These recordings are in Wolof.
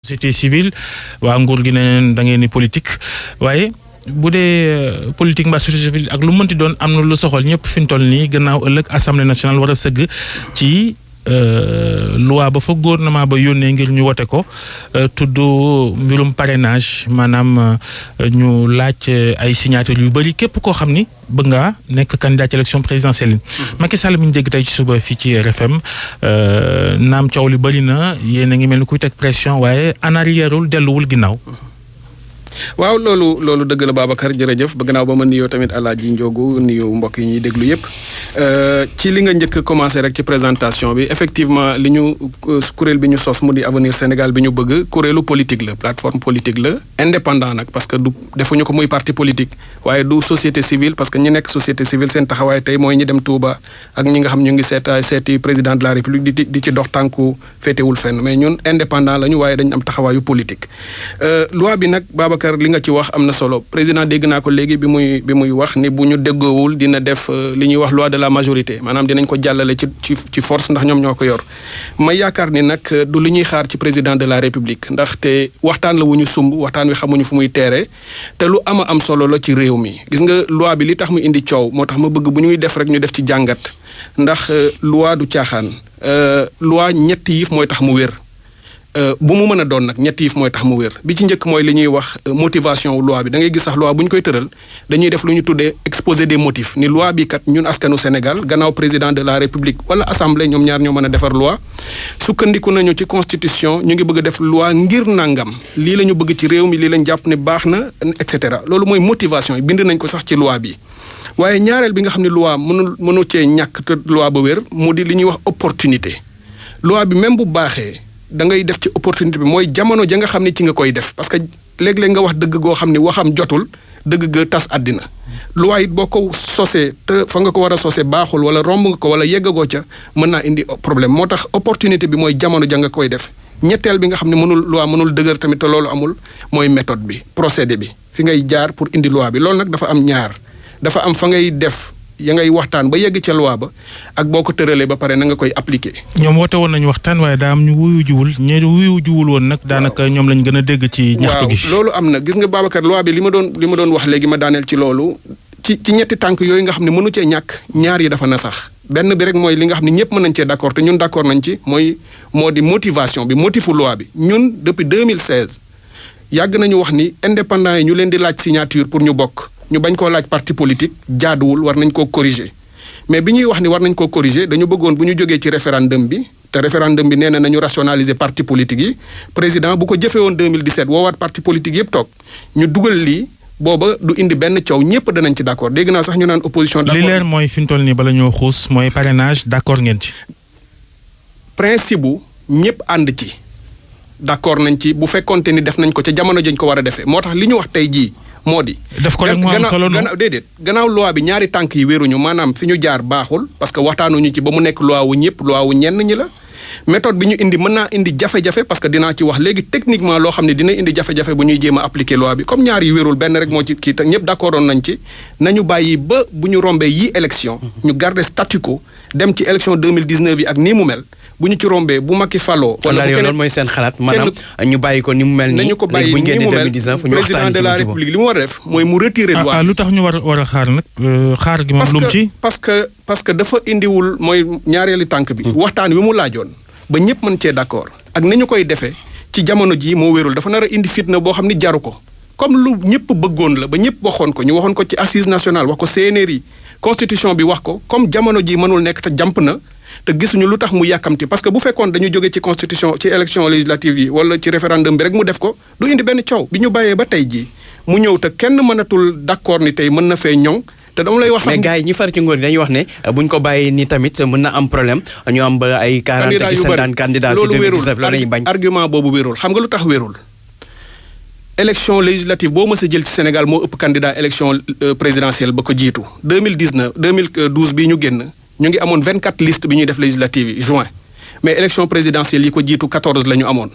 société civile waa nguur gi ne da ngeen ni politique waaye bu dee politique mbaa société civile ak lu mënti doon am na lu soxal ñëpp fi ñu toll nii gannaaw ëllëg assemblée nationale war a sëgg ci loi ba fa gouvernement ba yónnee ngir ñu wote ko tudd mbirum parrainage maanaam ñu laaj ay signatures yu bëri képp koo xam ni bëgg ngaa nekk candidat ci élection présidentielle. Macky Sall mi ñu dégg tey ci suba fii ci RFM naam coow li bëri na yéen a ngi mel ni kuy teg pression waaye en arrièreul delluwul ginnaaw. waaw loolu dëgg la Babacar jërëjëf ba gannaaw ba ma nuyoo tamit Alaaji Njoogu nuyu mbokk yi ñuy déglu yëpp ci li nga njëkk commencé rek ci présentation bi effectivement li ñu kuréel bi ñu sos mu di Avenir Sénégal bi ñu bëgg kuréelu politique la plateforme politique la indépendant nag parce que du defuñu ko muy parti politique waaye du société civile parce que ñi nekk société civile seen taxawaay tey mooy ñi dem Touba ak ñi nga xam ñu ngi seeti président de la République di ci dox tànku féetewul fenn mais ñun indépendant lañu waaye dañu am taxawaayu politique loi bi nag Babacar li nga ci wax am na solo président dégg naa ko léegi bi muy wax ni bu ñu déggoowul dina def li ñuy wax loi de la majorité maanaam dinañ ko jàllale ci force ndax ñoom ñoo ko yor ma yaakaar ni nag du li ñuy xaar ci président de la république ndaxte waxtaan la wu ñu sumb waxtaan wi xamuñu fu muy teere te lu am solo la ci réew mi gis nga loi bi li tax mu indi coow moo tax ma bëgg bu ñuy def rek ñu def ci jàngat ndax loi du caaxaan loi ñetti yëf mooy tax mu wér bu mu mën a doon nag ñetti yëf mooy tax mu wér bi ci njëkk mooy li ñuy wax motivation wu loi bi da ngay gis sax loi bu ñu koy tëral dañuy def lu ñu tuddee exposé des motifs ni loi bi kat ñun askanu Sénégal gannaaw président de la république wala assemblée ñoom ñaar ñoo mën a defar loi sukkandiku nañu ci constitution ñu ngi bëgg a def loi ngir nangam lii la ñu bëgg ci réew mi lii lañ jàpp ne baax na et cetera loolu mooy motivation yi bind nañ ko sax ci loi bi waaye ñaareel bi nga xam ne loi mënu cee ñàkk te loi ba wér mu di li ñuy wax opportunité loi bi même bu baaxee da ngay def ci opportunité bi mooy jamono ja nga xam ne ci nga koy def parce que léeg-léeg nga wax dëgg goo xam ne waxam jotul dëgg ga tas àddina loi it boo ko sosee te fa nga ko war a sosee baaxul wala romb nga ko wala yeggagoo ca mën naa indi problème moo tax opportunité bi mooy jamono ja nga koy def ñetteel bi nga xam ne loi mënul dëgër tamit te loolu amul mooy méthode bi procédé bi fi ngay jaar pour indi loi bi loolu nag dafa am ñaar dafa am fa ngay def ya ngay waxtaan ba yegg ca loi ba ak boo ko tëralee ba pare na nga koy appliquer. ñoom woote woon nañu waxtaan waaye daa am ñu wuyu jiwul woon nag. daanaka ñoom lañ gën a dégg ci ñaxtu gi. loolu am na gis nga Babacar loi bi li ma doon wax léegi ma daaneel ci loolu ci ñetti tànk yooyu nga xam ne mënu cee ñàkk ñaar yi dafa na sax benn bi rek mooy li nga xam ne ñëpp mën nañ cee d'accord te ñun d'accord nañ ci moo di motivation bi motifu loi bi ñun depuis 2016 yàgg nañu wax ni indépendant yi ñu leen di laaj signature pour ñu bokk. ñu bañ koo laaj parti politique jaaduwul war nañ koo corriger mais bi ñuy wax ni war nañ koo corriger dañu bëggoon bu ñu jógee ci référendum bi te référendum bi nee na nañu rationaliser parti politique yi président bu ko jëfee woon 2017 woowaat parti politique yëpp toog ñu dugal lii booba du indi benn coow ñëpp danañ ci d'accord dégg naa sax ñu naan opposition. d'accord li leer mooy fi ñu toll nii bala ñoo xuus mooy parrainage d'accord ngeen ci. principe bu ñëpp ànd ci d'accord nañ ci bu fekkonte ni def nañ ko ca jamono jañ ko war a defee moo tax li ñu wax tey jii. moo di def ko rek mu am solo gannaaw loi bi ñaari tànk yi wéruñu maanaam fi ñu jaar baaxul parce que waxtaanuñu ci ba mu nekk loi wu ñëpp loi wu ñenn ñi la méthode bi ñu indi mën naa indi jafe-jafe parce que dinaa ci wax léegi techniquement loo xam ne dina indi jafe-jafe bu ñuy jéem a appliquer loi bi comme ñaar yi wérul benn rek moo ci kii te ñëpp d'accordoon nañ ci nañu bàyyi ba bu ñu rombee yii élection ñu garder statu quo dem ci élection 2019 yi ak nii mu mel bu ñu ci rombee bu Macky faloo wala bu loolu mooy seen xalaat maanaam ñu bàyyi ko ni mu mel nii nañu ko bàyyi ni mu mel président de la république li mu war a def mooy mu retirer loi lu tax ñu war a xaar nag xaar gi moom lu mu ci parce que dafa indiwul mooy ñaareeli tànk bi waxtaan wi mu laajoon ba ñëpp mën cee d'accord ak ni ñu koy defee ci jamono jii moo wérul dafa nar a indi fitna boo xam ni jaru ko comme lu ñëpp bëggoon la ba ñëpp waxoon ko ñu waxoon ko ci assise nationale wax ko CNRI constitution bi wax ko comme jamono jii mënul nekk te jàmp na te gisuñu lu tax mu yàkkamti parce que bu fekkoon dañu jóge ci constitution ci élection législative yi wala ci référendum bi rek mu def ko du indi benn coow bi ñu bàyyee ba tey jii mu ñëw te kenn mënatul d'accord ni tey mën na fee ñoŋ te dama lay wax sax mais gars yi ñi far ci nguur dañuy wax ne buñ ko bàyyee ni tamit mën na am problème ñu am ba ay 40 ak 50 candidats ci 2019 loolu lañuy bañ argument boobu wérul xam nga lu tax wérul élection législative boo mës a jël ci Sénégal moo ëpp candidat élection présidentielle ba ko jiitu 2012 bii ñu génn ñu ngi amoon 24 listes bi ñuy def législative yi juin mais élection présidentielle yi ko jiitu 14 la ñu amoon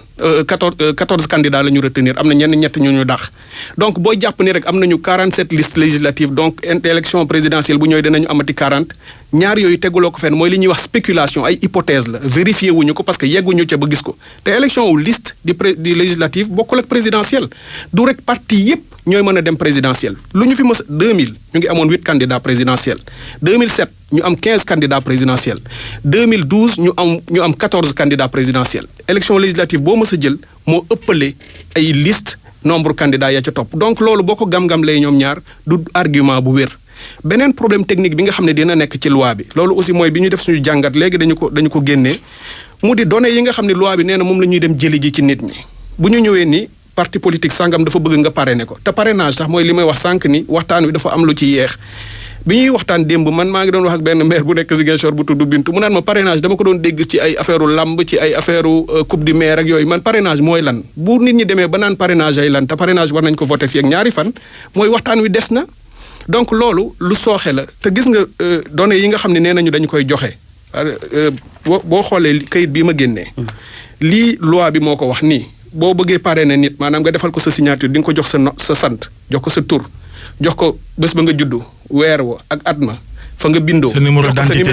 14 candidats la ñu retenir am na ñett ñu dàq donc boo jàpp ni rek am nañu 47 listes législatives donc élection présidentielle bu ñëwee dinañu amati 40 ñaar yooyu teguloo ko fenn mooy li ñuy wax spéculation ay hypothèse la vérifié wuñu ko parce que yegguñu ca ba gis ko te élection wu liste di législative bokkul ak présidentielle du rek parti yépp ñooy mën a dem présidentielle lu ñu fi mës 2000 ñu ngi amoon 8 candidats présidentiels 2007 ñu am 15 candidats présidentiels 2012 ñu am 14 candidats présidentiels élection législative boo mës a jël moo ëppale ay liste nombre candidats ya ca topp donc loolu boo ko gam-gam lay ñoom ñaar du argument bu wér beneen problème technique bi nga xam ne dina nekk ci loi bi loolu aussi mooy bi ñu def suñu jàngat léegi dañu ko génnee mu di données yi nga xam ne loi bi nee na moom la ñuy dem jëli ji ci nit ñi bu ñu ñëwee ni parti politique sangam dafa bëgg nga parrainer ko te parrainage sax mooy li may wax sànq ni waxtaan wi dafa am lu ci yeex bi ñuy waxtaan démb man maa ngi doon wax ak benn maire bu nekk Ziguinchor bu tudd Bintu mu naan ma parrainage dama ko doon dégg ci ay affaire lamb ci ay affaire coupe du maire ak yooyu man parrainage mooy lan bu nit ñi demee ba naan parrainage ay lan te parrainage war nañ ko voté fii ak ñaari fan mooy waxtaan wi des na donc loolu lu sooxe la te gis nga données yi nga xam ne nee nañu dañu koy joxe boo xoolee kayit bii ma génnee lii loi bi moo ko wax nii boo bëggee parrainer nit maanaam nga defal ko sa signature di nga ko jox sa sant jox ko sa tur jox ko bés ba nga juddu weer wa ak at ma fa nga bindoo sa numéro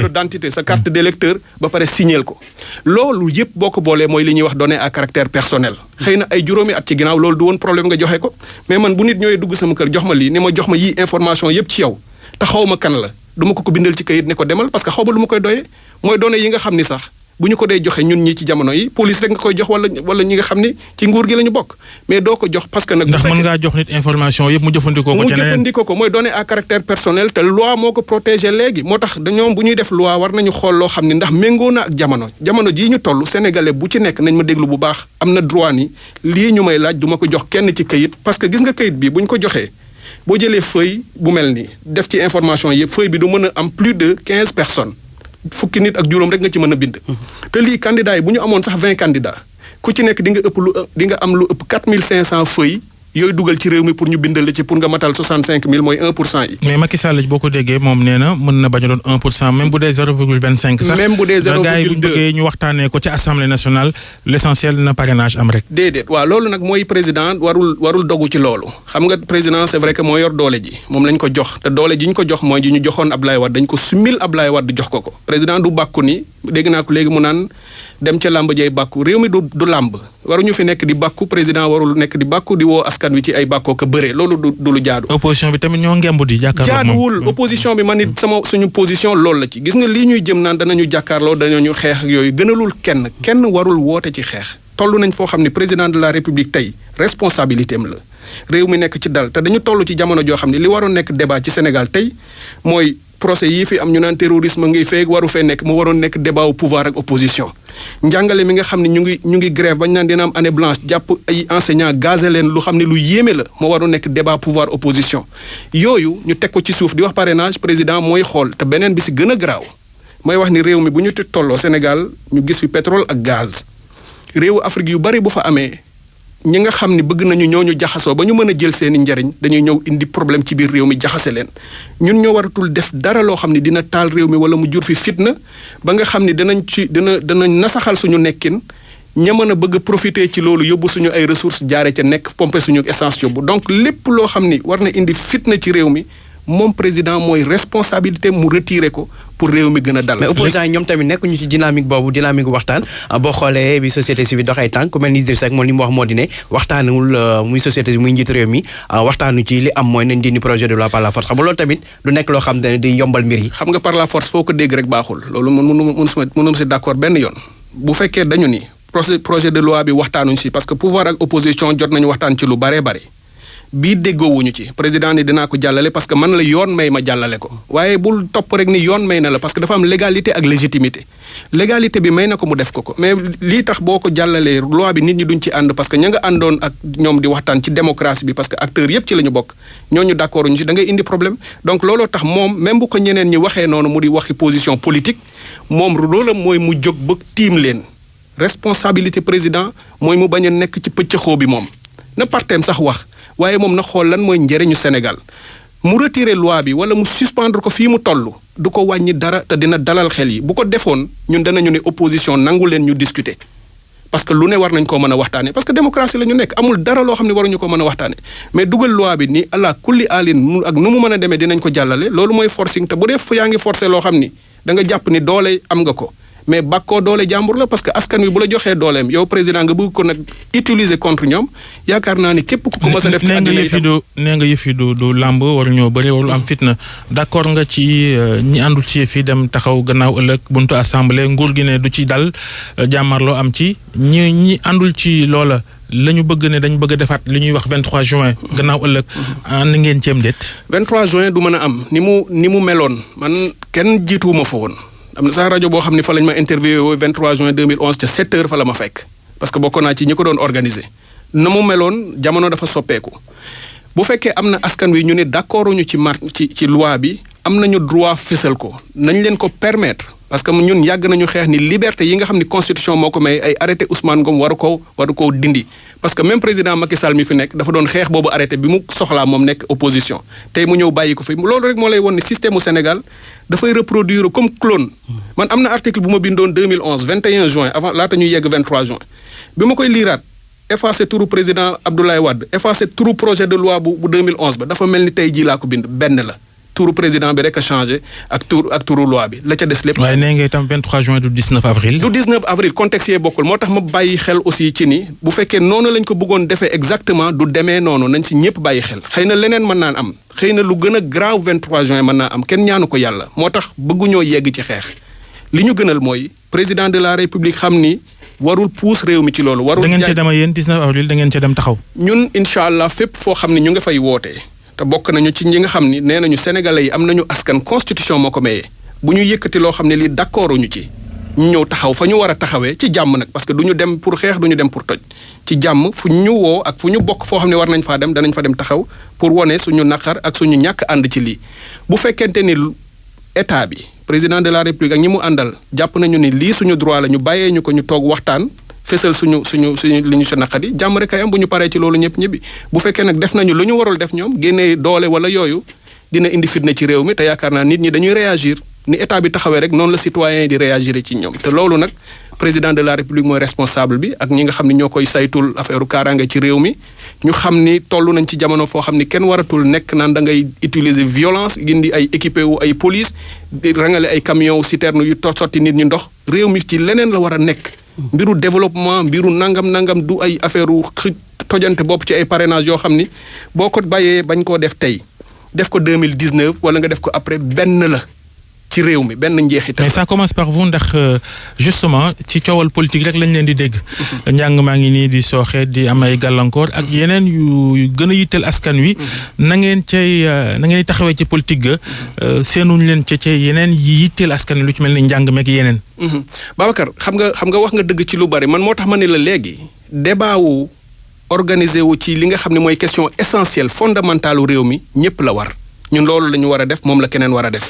d'identité sa carte d'électeur ba pare signeel ko loolu yëpp boo ko boolee mooy li ñuy wax données à caractère personnel xëy na ay juróomi at ci ginnaaw loolu du woon problème nga joxe ko mais man bu nit ñëwee dugg sama kër jox ma lii ni ma jox ma yii information yëpp ci yow te xaw ma kan la du ma ko bindal ci kayit ne ko demal parce que xaw ma lu ma koy doyee mooy données yi nga xam ni sax bu ñu ko dee joxe ñun ñi ci jamono yi police rek nga koy jox wala ñi nga xam ni ci nguur gi la ñu bokk mais doo ko jox parce que nag ndax mën ngaa jox nit information yëpp mu jëfandikoo ko mooy données à caractère personnel te loi moo ko protégé léegi moo tax dañoom bu ñuy def loi war nañu xool loo xam ni ndax méngoo na ak jamono jii ñu toll sénégalais bu ci nekk nañ ma déglu bu baax am na droit ni lii ñu may laaj du ma ko jox kenn ci kayit parce que gis nga kayit bi bu ñu ko joxee boo jëlee feuille bu mel ni def ci information yëpp feuille bi du mën a am plus de 15 personnes fukki nit ak juróom rek nga ci mën a bind te lii candidats yi bu ñu amoon sax 20 candidats ku ci nekk di nga am lu ëpp 4500 feuilles yooyu dugal ci réew mi pour ñu bindal la ci pour nga matal 65000 mooy 1% yi. mais Macky Sall boo ko déggee moom nee na mën na bañ a doon 1% même bu dee 0,25 sax. même bu dee 0,2 gars yi bu ñu bëggee ñu waxtaanee ko ci assemblée nationale l'essentiel na parrainage am rek. déedéet waaw loolu nag mooy président warul dogu ci loolu xam nga président c'est vrai que moo yor doole ji moom lañ ko jox te doole ji ñu ko jox mooy ji ñu joxoon Ablaye Wade dañ ko sumil Ablaye Wade jox ko président du bàkku ni dégg naa ko léegi mu naan dem ca làmb jay bàkku réew mi du làmb waruñu fi nekk di bàkku président warul nekk di bàkku di woo askan wi ci ay bàkkoo ko bëree loolu du lu jaadu. opposition bi tamit ñoo ngemb di jàkkaarloo jaaduwul opposition bi man it suñu position loolu la ci gis nga lii ñuy jëm naan danañu jàkkaarloo danañu xeex ak yooyu gënalul kenn warul woote ci xeex toll nañ foo xam ne président de la république tey responsabilité am la réew mi nekk ci dal te dañu toll ci jamono joo xam ne li waroon nekk débat ci Sénégal tey mooy procès yii fi am ñu naan terrorisme ngi feeg waru fee nekk mu waroon nekk débat au pouvoir ak opposition njàngale mi nga xam ne ñu ngi grève bañ naan dina am année blanche jàpp ay enseignants gazé leen lu xam ne lu yéeme la moo waroon nekk débat pouvoir opposition yooyu ñu teg ko ci suuf di wax parrainage président mooy xool te beneen bi si gën a garaaw mooy wax ni réew mi bu ñu tolloo Sénégal ñu gis fi pétrole ak gaz réewu Afrique yu bari bu fa amee ñi nga xam ni bëgg nañu ñooñu jaxasoo ba ñu mën a jël seeni njariñ dañuy ñëw indi problème ci biir réew mi jaxase leen ñun ñoo waratul def dara loo xam ni dina taal réew mi wala mu jur fi fitna ba nga xam ni danañ nasaxal suñu nekkin ña mën a bëgg a profiter ci loolu yóbbu suñu ay ressources jaare ca nekk pomper suñu essence yóbbu donc lépp loo xam ni war na indi fitna ci réew mi moom président mooy responsabilité mu retirer ko pour réew mi gën a dal. mais opposants yi ñoom tamit nekkuñu ci dynamique boobu dynamique waxtaan boo xoolee bi société civile dox ay tànk ku mel ni Idrissa Seck moom li mu wax moo di ne waxtaanul muy société muy njiit réew mi waxtaanu ci li am mooy nañ dindi projet de loi par la force xam nga loolu tamit du nekk loo xam ne di yombal mbir yi. xam nga par la force foo ko dégg rek baaxul loolu mënuma si d'accord benn yoon bu fekkee dañu ni projet de loi bi waxtaanuñ si parce que pouvoir ak opposition jot nañu waxtaan ci lu bare bare. bii déggoowuñu ci président ni dinaa ko jàllale parce que man la yoon may ma jàllale ko waaye bul topp rek ni yoon may na la parce que dafa am légalité ak légitimité légalité bi may na ko mu def ko mais lii tax boo ko jàllalee loi bi nit ñi duñ ci ànd parce que ña nga àndoon ak ñoom di waxtaan ci démocratie bi parce que acteurs yépp ci la ñu bokk ñooñu d'accord ñu ci da ngay indi problème donc looloo tax moom même bu ko ñeneen ñi waxee noonu mu di waxi position politique moom rôlam mooy mu jóg ba tiim leen responsabilité président mooy mu bañ a nekk ci pëccëxoo bi moom na parteem sax wax waaye moom na xool lan mooy njëriñu Sénégal mu retirer loi bi wala mu suspendre ko fii mu toll du ko wàññi dara te dina dalal xel yi bu ko defoon ñun danañu ne opposition nangu leen ñu discuter parce que lu ne war nañ koo mën a waxtaane parce que démocratie la ñu nekk amul dara loo xam ne waruñu ko mën a waxtaane mais dugal loi bi ni ala kulli alin ak nu mu mën a demee dinañ ko jàllale loolu mooy forcing te bu dee yaa ngi forcer loo xam ni da nga jàpp ni doole am nga ko mais bàkkoo doole jàmbur la parce que askan wi bu la joxee dooleem yow président nga bëgg ko nag utiliser contre ñoom yaakaar naa ni képp ku ko mës a def. nee nga yëf yi du làmb waru ñoo bëri warul am fitna d'accord nga ci ñi àndul ci yëf yi dem taxaw gannaaw ëllëg buntu assemblée nguur gi ne du ci dal jàmmarloo am ci ñi àndul ci loola la ñu bëgg ne dañ bëgg a defaat li ñuy wax 23 juin gannaaw ëllëg ànd ngeen ceem déet. 23 juin du mën a am ni mu meloon man kenn jiituwuma fa woon. am na sax rajo boo xam ne fa lañ ma interviewé 23 juin 2011 ca 7 heures fa la ma fekk parce que bokk naa ci ñi ko doon organiser na mu meloon jamono dafa soppeeku bu fekkee am na askan wi ñu ne d'accorduñu ci loi bi am nañu droit fésal ko nañ leen ko permettre parce que ñun yàgg nañu xeex ni liberté yi nga xam ni constitution moo ko may ay arrêté Ousmane Ngom waru ko dindi parce que même président Macky Sall mi fi nekk dafa doon xeex boobu arrêté bi mu soxlaa moom nekk opposition tey mu ñëw bàyyi ko fi loolu rek moo lay won ne système mu Sénégal dafay reproduire comme clone man am na article bu ma bindoon 2011 21 juin avant laata ñuy yegg 23 juin bi ma koy liiraat effacé turu président Abdoulaye Wade effacé turu projet de loi bu 2011 ba dafa mel ni tey jii laa ko bind benn la turu président bi rek a changé ak turu loi bi la ca des lépp. waaye nee nga itam 23 juin du 19 avril. du 19 avril contexte yee bokkul moo tax ma bàyyi xel aussi ci ni bu fekkee noonu lañ ko bëggoon defee exactement du demee noonu nañ si ñëpp bàyyi xel xëy na leneen mën naa am xëy na lu gën a grave 23 juin mën naa am kenn ñaanu ko yàlla moo tax bëgguñoo yegg ci xeex li ñu gënal mooy président de la république xam ni warul puus réew mi ci loolu. warul da ngeen ca dem yéen 19 avril da ngeen ca dem taxaw. ñun incha allah fépp foo xam ne ñu nga fay wootee. te bokk nañu ci ñi nga xam ni nee nañu sénégalais yi am nañu askan constitution moo ko mayee bu ñu yëkkati loo xam ne lii d'accorduñu ci ñu ñëw taxaw fa ñu war a taxawee ci jàmm nag parce que du ñu dem pour xeex du ñu dem pour toj ci jàmm fu ñu woo ak fu ñu bokk foo xam ne war nañ faa dem danañ fa dem taxaw pour wone suñu naqar ak suñu ñàkk ànd ci lii bu fekkente ni état bi président de la république ak ñi mu àndal jàpp nañu ni lii suñu droit la ñu bàyyee ñu ko ñu toog waxtaan fésal suñu li ñu sa naqadi jàmm rek ay am bu ñu paree ci loolu ñëpp ñibbi bu fekkee nag def nañu lu ñu warul def ñoom génnee doole wala yooyu dina indi fitna ci réew mi te yaakaar naa nit ñi dañuy réagir ni état bi taxawee rek noonu la citoyen yi di réagir ci ñoom te loolu nag président de la république mooy responsable bi ak ñi nga xam ne ñoo koy saytul affaire kaaraange ci réew mi ñu xam ni toll nañ ci jamono foo xam ni kenn waratul nekk naan da ngay utiliser violence gindi ay équipé wu ay police di rangale ay camion citerne yu sotti nit ñi ndox réew mi ci leneen la war a nekk mbiru développement mbiru nangam du ay affaire u tojante bopp ci ay parrainage yoo xam ni boo ko bàyyee bañ koo def tey def ko 2019 wala nga def ko après benn la ci réew mi benn njeexital. mais ça commence par vous ndax justement ci coowal politique rek lañ leen di dégg. njàng maa ngi nii di sooxe di am ay gàllankoor ak yeneen yu gën a yitteel askan wi. na ngeen taxawee ci politique ga. seenuñ leen ca yeneen yi yitteel askan wi lu ci mel ni njàng meeg yeneen. Babacar xam nga wax nga dëgg ci lu bari man moo tax ma ne la léegi débat wu organisé wu ci li nga xam ne mooy question essentielle fondamentale réew mi ñëpp la war. ñun loolu la ñu war a def moom la keneen war a def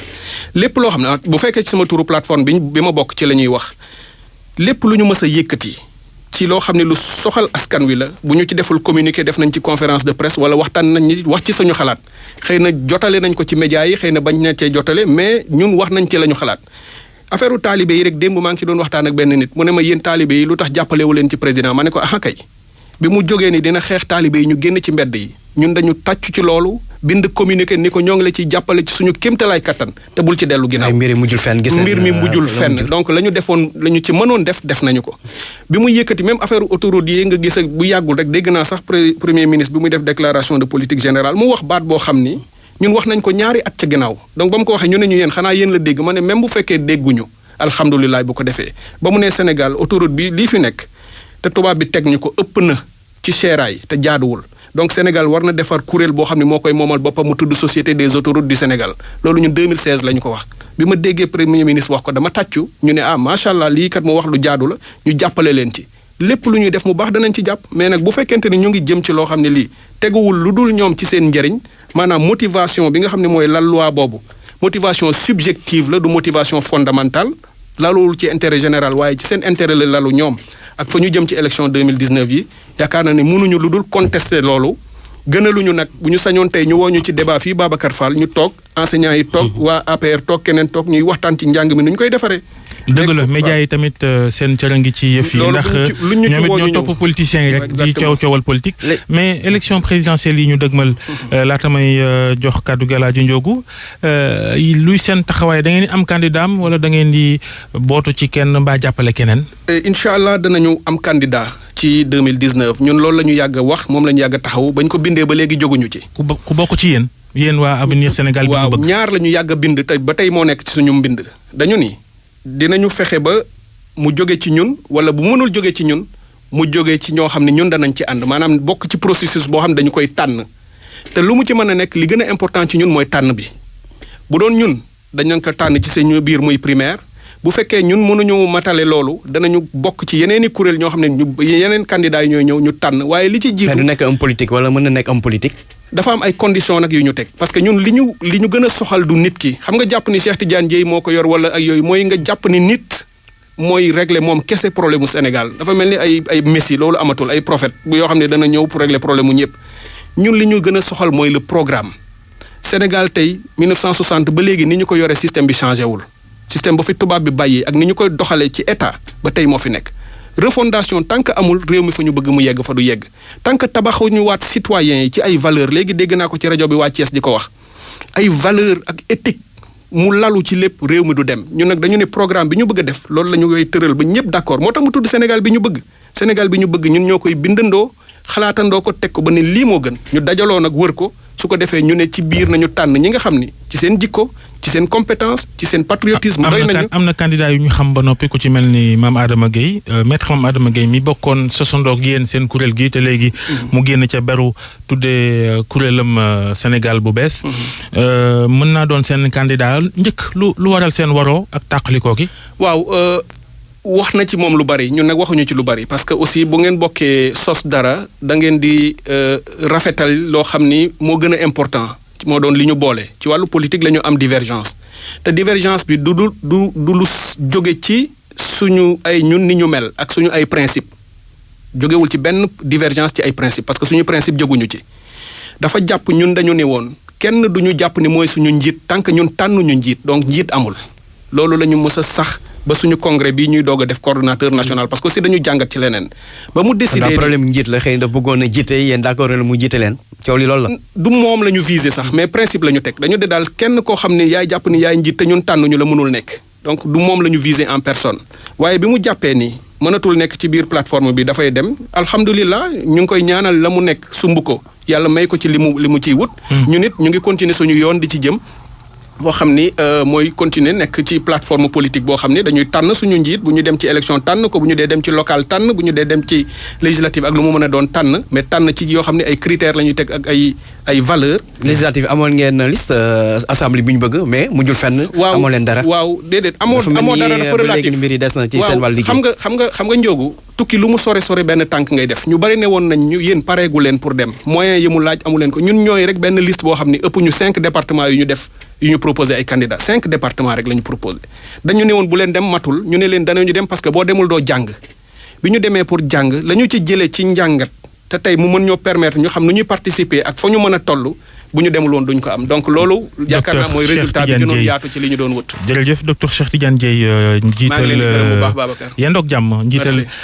lépp loo xam ne bu fekkee ci sama turu plateforme bi ma bokk ci la ñuy wax lépp lu ñu mës a yëkkati ci loo xam ne lu soxal askan wi la bu ñu ci deful communiqué def nañ ci conférence de presse wala waxtaan nañ ñi wax ci suñu xalaat xëy na jotale nañ ko ci médias yi xëy na bañ na cee jotale mais ñun wax nañ ci la ñu xalaat affaire u taalibe yi rek démb maa ngi ci doon waxtaan ak benn nit mu ne ma yéen taalibe yi lu tax jàppalewu leen ci président ma ne ko ah kay bi mu jógee ni dina xeex taalibe yi ñu génn ci mbedd yi ñun dañu tàccu ci loolu bind communiqué ni ko ñoo ngi la ciy jàppale ci suñu kéemtalaay kattan te bul ci dellu ginnaaw. mbir mi mujjul fenn gis mbir mi mujjul fenn donc la ñu defoon la ñu ci mënoon def nañu ko. bi mu yëkkati même affaire autoroute yi nga gis bu yàggul rek dégg naa sax premier ministre bi muy def déclaration de politique générale mu wax baat boo xam ni ñun wax nañ ko ñaari at ca ginnaaw donc ba mu ko waxee ñu ne ñu yéen xanaa yéen la dégg ma ne même bu fekkee dégguñu alhamdulilah bu ko defee ba mu nee Sénégal autoroute bi lii fi nekk te tubaab bi teg ñu ko ëpp na ci seeraay te jaaduwul. donc Sénégal war na defar kuréel boo xam ne moo koy moomal boppam mu tudd société des autoroutes du Sénégal loolu ñun 2016 la ñu ko wax bi ma déggee premier ministre wax ko dama tàccu ñu ne macha allah lii kat mu wax lu jaadu la ñu jàppale leen ci lépp lu ñuy def mu baax danañ ci jàpp mais nag bu fekkente ni ñu ngi jëm ci loo xam ne lii teguwul lu dul ñoom ci seen njëriñ maanaam motivation bi nga xam ne mooy lal loi boobu motivation subjective la du motivation fondamentale lalul ci intérêt général waaye ci seen intérêt la lalu ñoom ak fa ñu jëm ci élection 2019 yi yaakaar na ne mënuñu lu dul contester loolu gënaluñu nag bu ñu sañoon tey ñu woo ñu ci débat fii Babacar Fall ñu toog enseignants yi toog waa APR toog keneen toog ñuy waxtaan ci njàng mi nu ñu koy defaree dëgg la média yi tamit seen cër a ngi ci yëf yi ndax ñoom it ñoo topp politiciens yi rek di coowal politique mais élection présidentielle yi ñu dëgmal laata may jox kàddu gi Alaaji Njoogu luy seen taxawaay da ngeen di am candidat am wala da ngeen di bootu ci kenn mbaa jàppale keneen. incha allah danañu am candidat ci 2019 ñun loolu la ñu yàgg a wax moom la ñu yàgg a taxaw bañ ko bindee ba léegi jóguñu ci. ku bokk ci yéen waa Avenir Sénégal bi waaw ñaar la ñu yàgg a bind te ba tey moo nekk ci suñu mbind dañu ni dinañu fexe ba mu jóge ci ñun wala bu mënul jóge ci ñun mu jóge ci ñoo xam ne ñun danañ ci ànd maanaam bokk ci processus boo xam ne dañu koy tànn te lu mu ci mën a nekk li gën a important ci ñun mooy tànn bi bu doon ñun dañu ko tànn ci seen biir muy primaire bu fekkee ñun mënuñu matale loolu danañu bokk ci yeneen i kuréel ñoo xam ne yeneen candidats yi ñooy ñëw ñu tànn waaye li ci jiitu. du nekk homme politique wala mën na nekk homme politique. dafa am ay conditions nag yu ñu teg parce que ñun li ñu gën a soxal du nit ki xam nga jàpp ni Cheikh Tidiane Dièye moo ko yor wala ak yooyu mooy nga jàpp ni nit mooy régler moom kese problème mu Sénégal dafa mel ni ay messie loolu amatul ay prophète bu yoo xam ne dana ñëw pour régler problème mu ñëpp ñun li ñu gën a soxal mooy le programme Sénégal tey 1960 ba léegi ni ñu ko yore système bi changé wul système ba fi tubaab bi bàyyee ak ni ñu koy doxalee ci état ba tey moo fi nekk refondation tant que amul réew mi fa ñu bëgg mu yegg fa du yegg tant que tabaxuñu waat citoyens yi ci ay valeurs léegi dégg naa ko ci rajo bi waa Thiès di ko wax ay valeurs ak éthique mu lalu ci lépp réew mi du dem ñun nag dañu ne programme bi ñu bëgg a def loolu la ñu koy tëral ba ñëpp d'accord moo tax mu tudd Sénégal bi ñu bëgg Sénégal bi ñu bëgg ñun ñoo koy bindandoo xalaatandoo ko teg ko ba ne lii moo gën ñu dajaloo nag wër ko su ko defee ñu ne ci biir nañu tànn ñi nga xam ni ci seen jikko ci seen compétence ci seen patriotisme. doy nañu am na candidat yu ñu xam ba noppi ku ci mel ni Mame Adama Gueye maître Mame Adama Gueye mi bokkoon sosandoog yéen seen kuréel gi te léegi mu génn ca beru tuddee kuréelam Sénégal bu bees. mën naa doon seen candidat njëkk lu waral seen waroo ak tàqalikoo gi. waaw wax na ci moom lu bari ñun nag waxuñu ci lu bari parce que aussi bu ngeen bokkee sos dara da ngeen di rafetal loo xam ni moo gën a important. moo doon li ñu boole ci wàllu politique la ñu am divergence te divergence bi du lu jóge ci suñu ay ñun ni ñu mel ak suñu ay principe jógewul ci benn divergence ci ay principe parce que suñu principe jóguñu ci dafa jàpp ñun dañu ne woon kenn duñu jàpp ni mooy suñu njiit tant que ñun tànnuñu njiit donc njiit amul loolu la ñu mës a sax ba suñu congrès bii ñuy doog a def coordonnateur national parce que aussi dañu jàngat ci leneen ba mu décidé problème njiit la xëy na bëggoon a jiite yéen d'accord la mu jiite leen coow li loolu la du moom la ñu viser sax mais principe la ñu teg dañu de daal kenn koo xam ne yaay jàpp ni yaay njiit te ñun tànnuñu la mënul nekk donc du moom la ñu viser en personne waaye bi mu jàppee ni mënatul nekk ci biir plateforme bi dafay dem alhamdulilah ñu ngi koy ñaanal la mu nekk sumb ko yàlla may ko ci li mu ciy wut ñu nit ñu ngi continuer suñu yoon di ci jëm boo xam ni mooy continuer nekk ci plateforme politique boo xam ni dañuy tànn suñu njiit bu ñu dem ci élection tànn ko bu ñu dee dem ci local tànn bu ñu dee dem ci législative ak lu mu mën a doon tànn mais tànn ci yoo xam ne ay critères la ñuy teg ak ay valeurs. législative amoon ngeen liste assemblée bi ñu bëgg mais mujjul fenn. waaw amoo leen dara. waaw déedéet amoo dara dafa relatif mbir yi des na ci seen wàll liggéey. xam nga njóogu tukki lu mu sore benn tànk ngay def ñu bari ne woon nañ ñu yéen pareegu leen pour dem moyens yi mu laaj amu leen ko ñun ñooy rek benn liste boo xam ne ëpp ñu 5 départements yu ñu def yu ñu proposé ay candidats 5 départements rek la ñu proposé dañu ne woon bu leen dem matul ñu ne leen danañu dem parce que boo demul doo jàng bi ñu demee pour jàng la ñu ci jëlee ci njàngat te tey mu mën ñoo permettre ñu xam nu ñuy participer ak fa ñu mën a toll bu ñu demul woon duñ ko am donc loolu. yaakaar naa mooy résultat bi gënoon yaatu ci li ñu doon wut. jërëjëf docteur Cheikh Tidiane Dièye njiital maa ngi leen di gërëm bu baax Babacar. yendoog jàmm njiital